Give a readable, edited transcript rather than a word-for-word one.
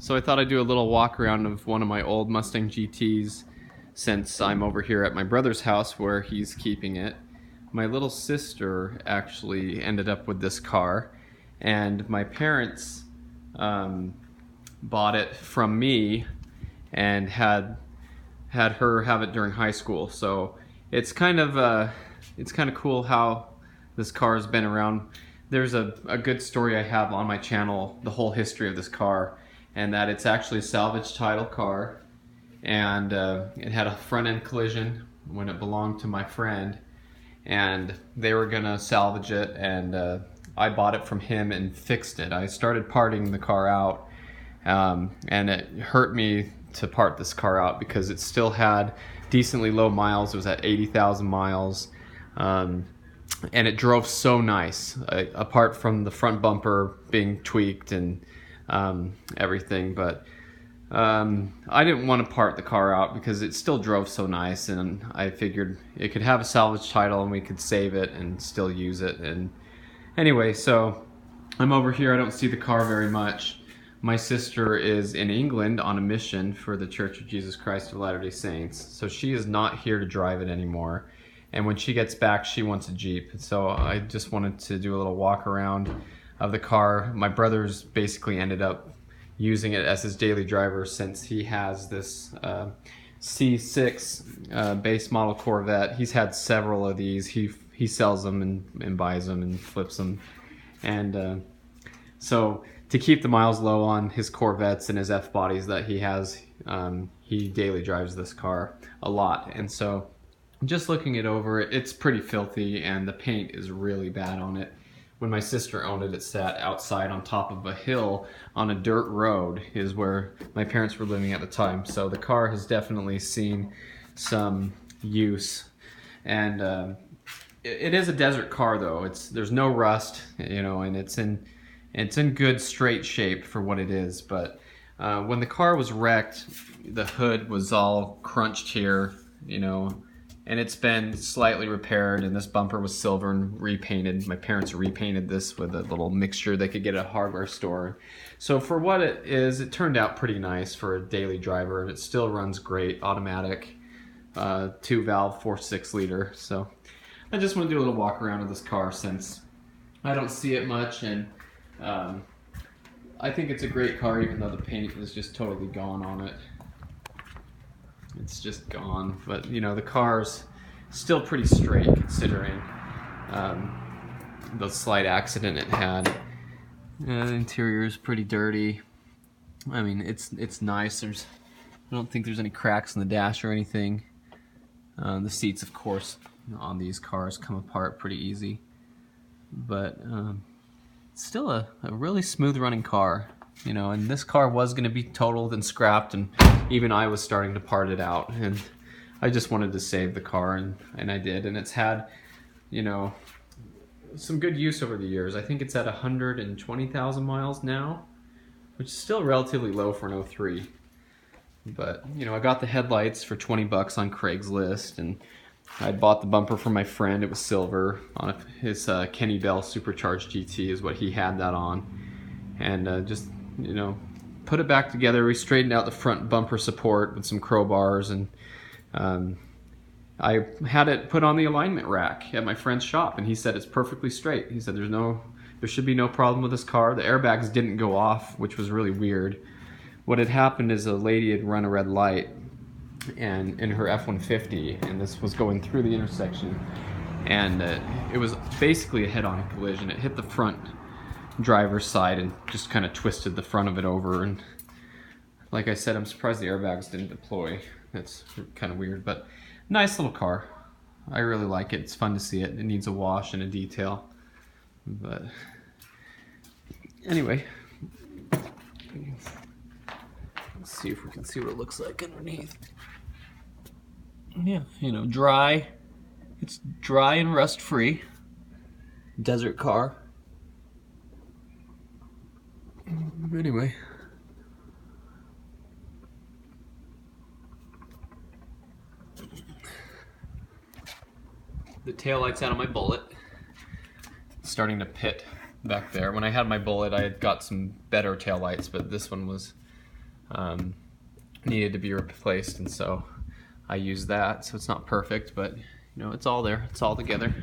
So I thought I'd do a little walk around of one of my old Mustang GTs since I'm over here at my brother's house where he's keeping it. My little sister actually ended up with this car, and my parents bought it from me and had her have it during high school. So it's kind of cool how this car has been around. There's a good story I have on my channel, the whole history of this car, and that it's actually a salvage title car, and it had a front end collision when it belonged to my friend, and they were gonna salvage it, and I bought it from him and fixed it. I started parting the car out, and it hurt me to part this car out because it still had decently low miles. It was at 80,000 miles, and it drove so nice, apart from the front bumper being tweaked and everything. But I didn't want to part the car out because it still drove so nice, and I figured it could have a salvage title and we could save it and still use it. And anyway, so I'm over here. I don't see the car very much. My sister is in England on a mission for the Church of Jesus Christ of Latter-day Saints, so she is not here to drive it anymore. And when she gets back, she wants a Jeep. So I just wanted to do a little walk around of the car. My brother's basically ended up using it as his daily driver since he has this C6 base model Corvette. He's had several of these. He sells them and buys them and flips them. And so to keep the miles low on his Corvettes and his F-bodies that he has, he daily drives this car a lot. And so just looking it over, it's pretty filthy and the paint is really bad on it. When my sister owned it, it sat outside on top of a hill on a dirt road, is where my parents were living at the time. So the car has definitely seen some use. And it is a desert car though. There's no rust, and it's in good straight shape for what it is. But when the car was wrecked, the hood was all crunched here, and it's been slightly repaired, and this bumper was silver and repainted. My parents repainted this with a little mixture they could get at a hardware store. So for what it is, it turned out pretty nice for a daily driver, and it still runs great, automatic, 2-valve, 4.6 liter. So I just want to do a little walk around of this car since I don't see it much, and I think it's a great car even though the paint is just totally gone on it. It's just gone, but the car's still pretty straight considering the slight accident it had. The interior is pretty dirty. I mean, it's nice. I don't think there's any cracks in the dash or anything. The seats, of course, on these cars come apart pretty easy, but it's still a really smooth running car. And this car was going to be totaled and scrapped, and even I was starting to part it out, and I just wanted to save the car, and I did. And it's had, some good use over the years. I think it's at 120,000 miles now, which is still relatively low for an 03. But, I got the headlights for 20 bucks on Craigslist, and I bought the bumper from my friend. It was silver on his Kenny Bell Supercharged GT is what he had that on. And just put it back together. We straightened out the front bumper support with some crowbars, and I had it put on the alignment rack at my friend's shop, and he said it's perfectly straight. He said there should be no problem with this car. The airbags didn't go off, which was really weird. What had happened is a lady had run a red light and in her F-150, and this was going through the intersection, and it was basically a head-on collision. It hit the front driver's side and just kind of twisted the front of it over, and like I said, I'm surprised the airbags didn't deploy. That's kind of weird, but nice little car. I really like it. It's fun to see it. It needs a wash and a detail, but anyway, let's see if we can see what it looks like underneath. Yeah, dry. It's dry and rust free. Desert car. Anyway, the taillight's out of my Bullet. It's starting to pit back there. When I had my Bullet, I had got some better taillights, but this one was needed to be replaced, and so I used that. So it's not perfect, but you know, it's all there. It's all together.